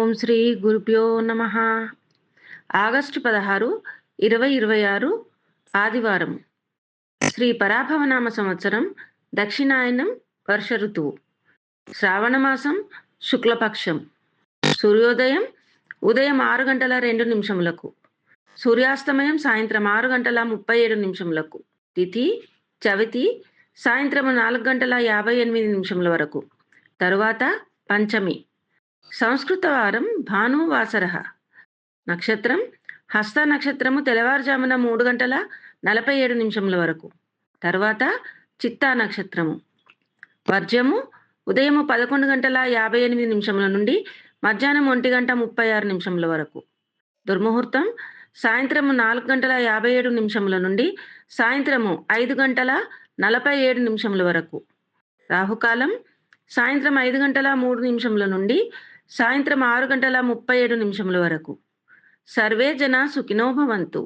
ఓం శ్రీ గురుభ్యో నమః. ఆగస్టు 16, 2026 ఆదివారం. శ్రీ పరాభవనామ సంవత్సరం దక్షిణాయనం వర్ష ఋతువు. శ్రావణమాసం శుక్లపక్షం. సూర్యోదయం ఉదయం 6:02 సూర్యాస్తమయం సాయంత్రం 6:37 తిథి చవితి సాయంత్రం 4:58 వరకు. తరువాత పంచమి. సంస్కృత వారం భానువాసరః. నక్షత్రం హస్త నక్షత్రము తెల్లవారుజామున 3:47 వరకు. తర్వాత చిత్తా నక్షత్రము. వర్జము ఉదయం 11:58 నుండి మధ్యాహ్నం 1:36 వరకు. దుర్ముహూర్తం సాయంత్రం 4:57 నుండి సాయంత్రము 5:47 వరకు. రాహుకాలం సాయంత్రం 5:03 నుండి సాయంత్రం 6:37 వరకు. సర్వే జనా సుఖినో భవంతు.